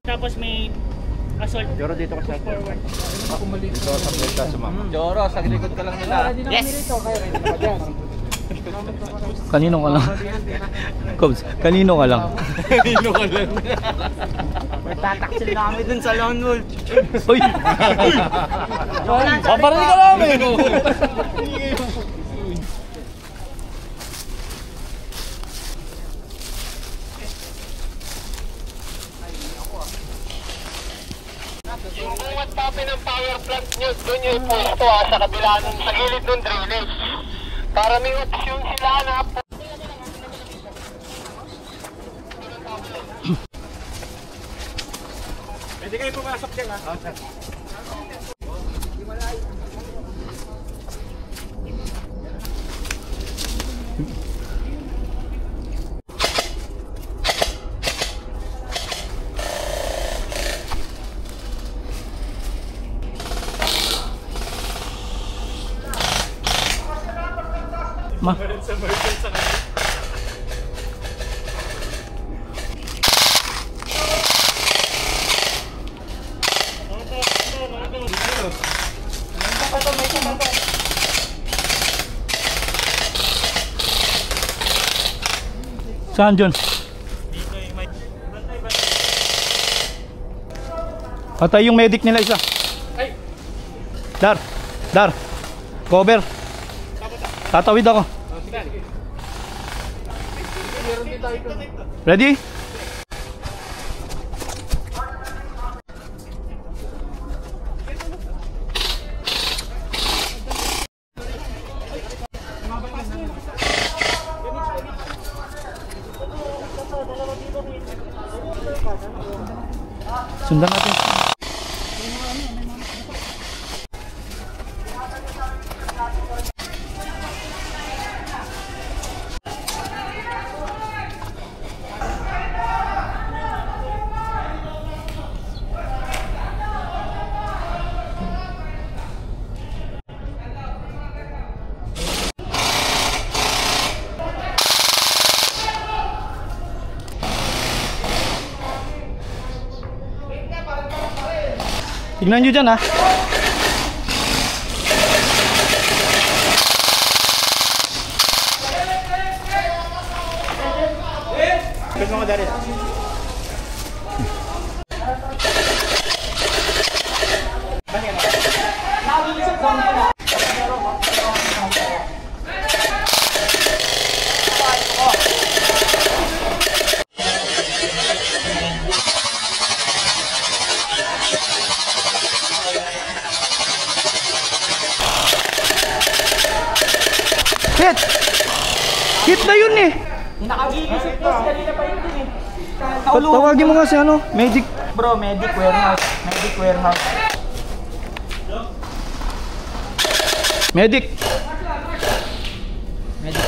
Tapos may assault. Joro, dito ka sa forward. Dito sa plate ka sumama. Joro, sa likod ka lang nila. Yes! Kanino ka lang? Cobs, kanino ka lang? Kanino ka lang? Magtataksil na kami dun sa Lone Wolf. Uy! Paparinig ka namin! Yung buwan tabi ng power plant nyo, doon yung pwesto sa kabila nun, sa gilid ng drainage. Para may opsyon sila na po. Pwede kayo pumasok dyan ha? Ma. Saan dyan? Patay yung medic nila isa. Dar, Dar, cover. Tatawid ako. Ready? Sundan natin. Tignan nyo dyan ha. Pwede mo dari. Hit! Hit na yun eh! Nakagigisip ko, kanina pa yun din eh. Tawagin mo nga si ano, medic. Bro, medic warehouse. Medic warehouse. Medic. Medic.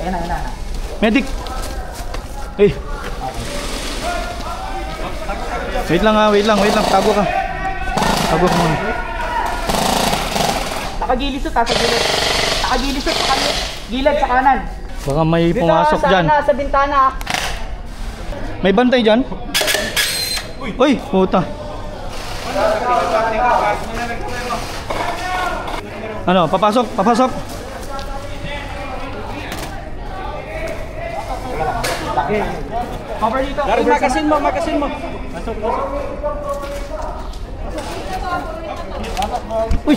Ayan na. Medic. Hey. Wait lang. Tago ka. Tago ka muna. Nakagilisot ha, sa gilid. Nakagilisot sa kanan. Gilid sa kanan. Baka may pumasok dyan. Sa bintana. May bantay dyan? Uy, puta. Ano, papasok. Cover dito. Magasin mo. Pasok. Uy!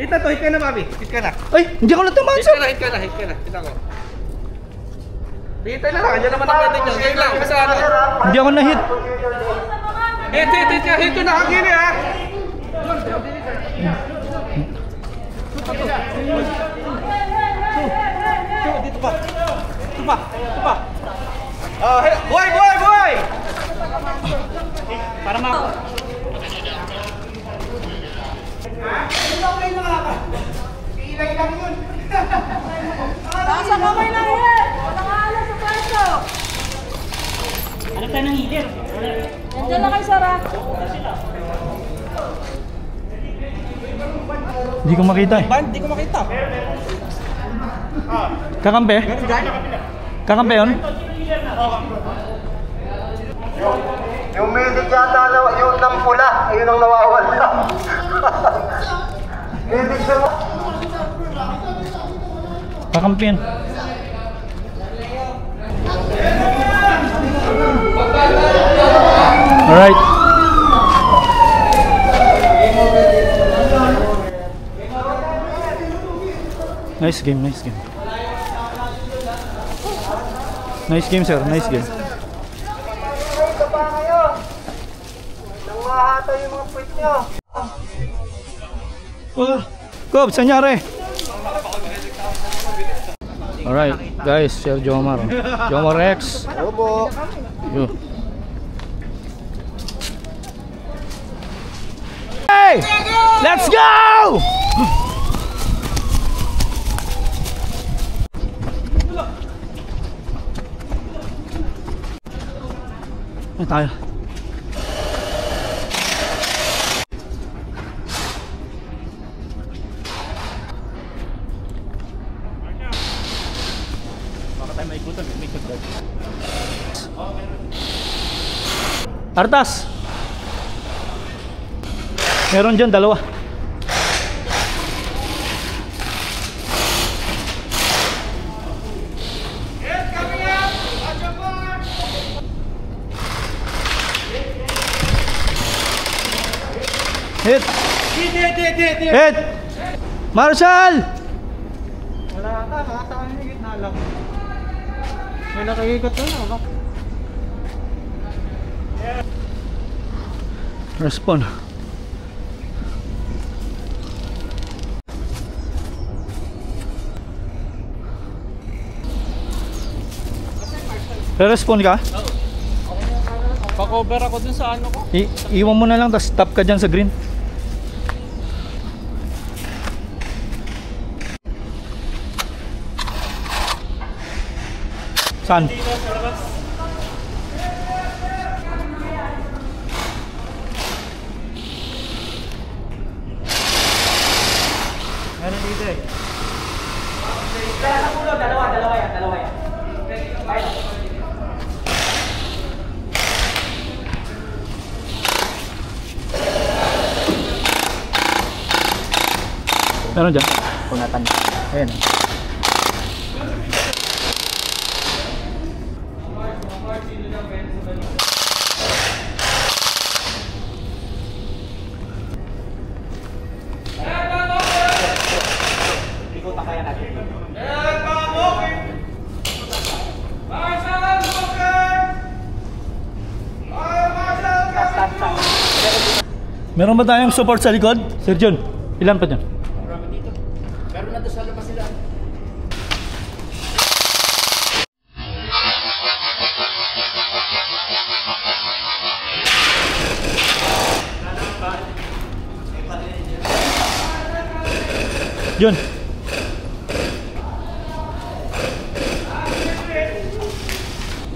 Hit ka na, Bobby. Hit ka na. Ay, hindi ako natumasok. Hit ka na. Hit ako. Hit na lang. Andiyan naman ang pwede nyo. Hit lang. Basta ano. Hindi ako na-hit. Hit ko na kagini ha. Dito pa. pa. Buhay, buhay, buhay! Para ma... Nasa kamay na yan! Walang alas sa pwesto! Ano tayo ng hilir? Nandiyan lang kayo sa rack. Hindi ko makita eh. Hindi ko makita. Kakampi? Kakampi yun? Yung medic yata, yung ng pula, ayun ang nawawala. Medic sa... Kakampi yan. Alright. Nice game, nice game. Nice game, sir. Nice game. Ito pa kayo. Nang mahata yung mga puwit nyo. Cob, saan nangyari? Alright, guys, Sir Jomar. Jomar X. Hello po. Yo. Hey! Let's go! Ay, tayo. Artas. Meron dyan, dalawa. Hit! Hit! Marshall! Wala ata, nakasa kami ng gitna lang. May nakikikot na no? Respond. Re-respond ka? Pa-cover ako dun sa ano ko. Iwan mo na lang, tapos stop ka dyan sa green. Saan? Meron dito eh. Dalawa yan. Meron dyan? Punatan. Ayan. Meron ba tayong support sa likod? Sir John, ilan pa dyan? Meron na doon sa labas sila. John.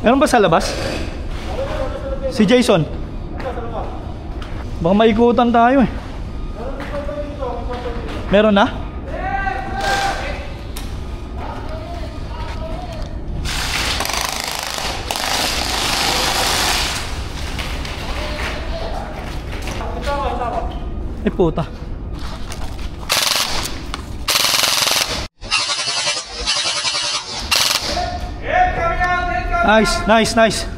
Meron ba sa labas? Si Jason. Baka maikutan tayo eh. Meron na? Ay puta. Nice.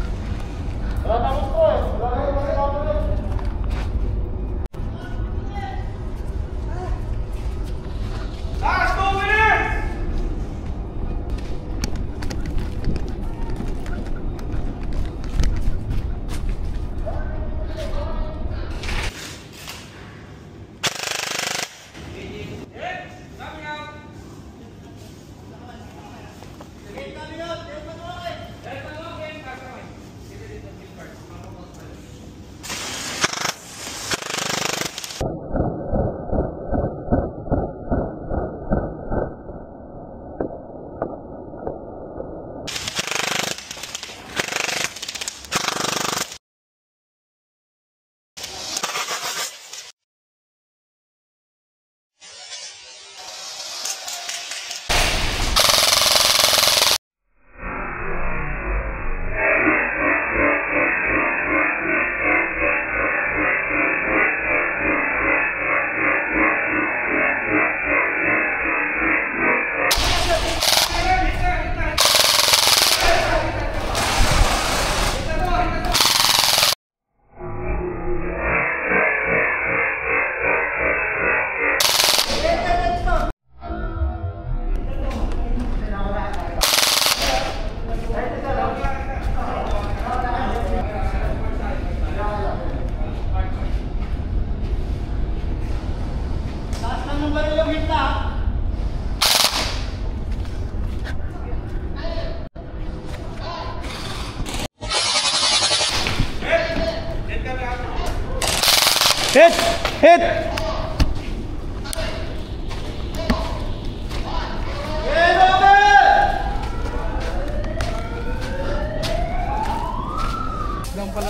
Hit! Hit!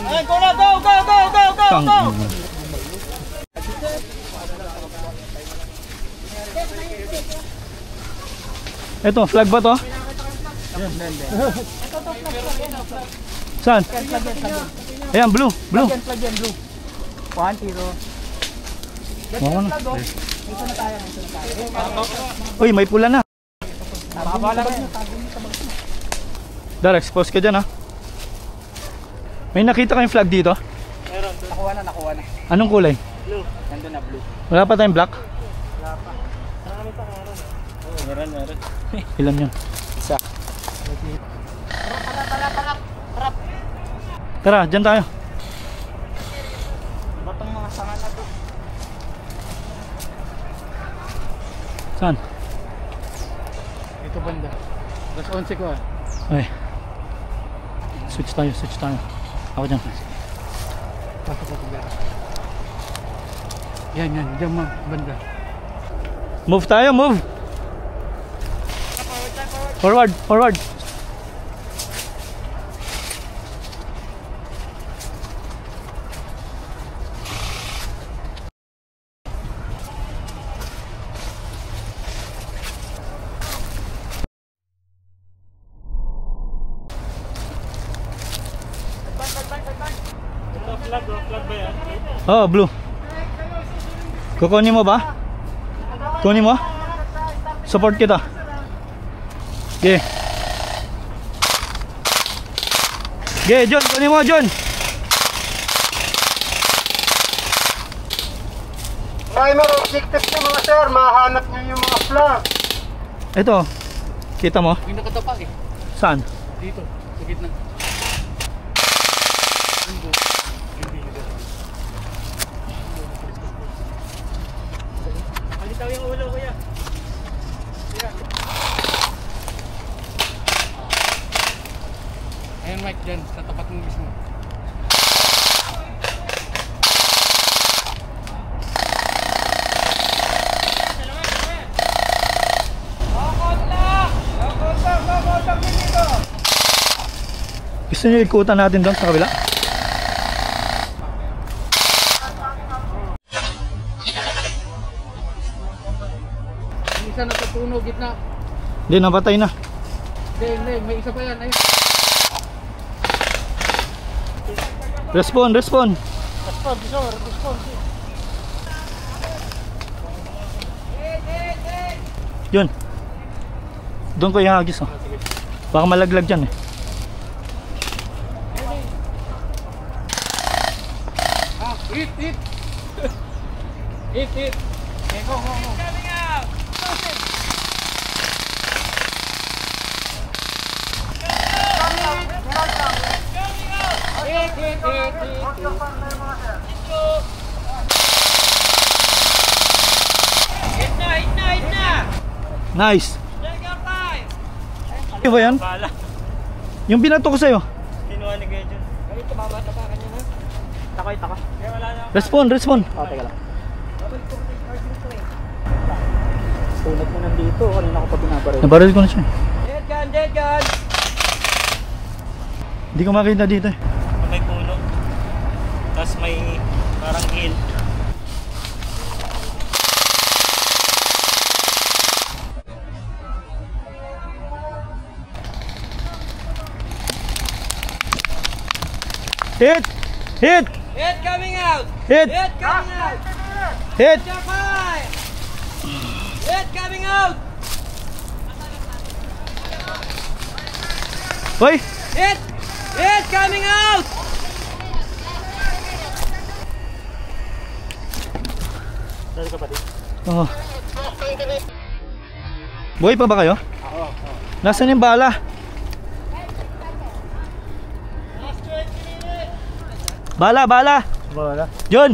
Ay, go na, go, go, go, go, go, Tang. go! Ito, flag ba to? Saan? Ayan, blue, blue. Plug yan, blue. 1, 0. Oo na. Uy, may pula na. Baba lang yan. Dar, expose ka dyan ha. May nakita kayong flag dito? Nakuha na, nakuha na. Anong kulay? Nandun na, blue. Wala pa tayong black? Meron. Ilan yun? Isa. Tara, dyan tayo. Batong mga sanga na to. Saan? Dito banda. Plus 11 ko ah. Ay. Switch tayo, switch tayo. Ako dyan. Pasok ako dyan. Yan, dyan mo, banda. Move tayo, move! Forward, forward! Oh, blue. Kukunin mo ba? Kunin mo? Support kita. Okay. Okay, John, kunin mo, John. Primer objective nyo mga sir, mahanap nyo yung mga flag. Ito. Kita mo? Yung nakatapak eh. Saan? Dito, sa gitna. Halitaw yung ulo, kuya. Ayan Mike dyan, sa tapat mo mismo. Gusto nyo ikutan natin doon sa kabila? Yung isa nasa puno, gitna. Hindi, napatay na. Hindi, may isa pa yan. Ayun. Respond, respond. Yun. Doon ko ihagis oh. Baka malaglag dyan eh. Hit! Hit! Okay, go. Nice. Ano ba yan? Bala. Yung binato ko sa'yo. Kinuha ni Kuya John. Ay, tumama ka kanya na. Takay, taka. Eh, wala na. Respond, respond. Oh, teka lang. Tulad mo nandito, kanina ko pa binabaril. Nabaril ko na siya. Dead gun! Hindi ko makita dito eh. May puno. Tapos may parang hill. Hit! Hit! Head coming out! Hit! Head coming out! Hit! Fire! Head coming out! Hoy! Head! Head coming out! Dali ka pa din. Oh. Buhay pa ba kayo? Nasaan yung bala? Bala, bala! Wala. John!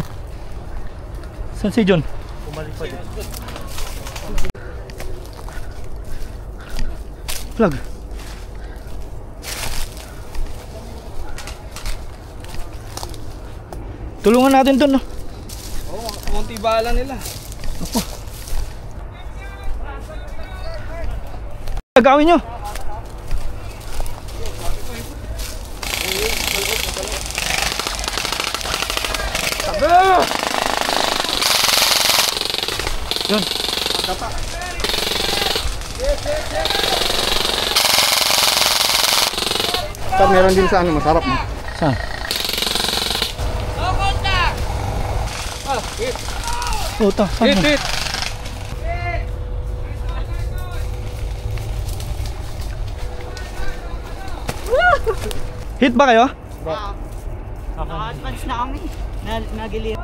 Saan si John? Bumalik pa din. Flag. Tulungan natin dun, no? konti bala nila. Gagawin nyo. Yun. Sir, meron din sa ano, masarap mo. Saan? Puta, saan? Hit! Hit ba kayo? Naka-advance na kami. Nagilir.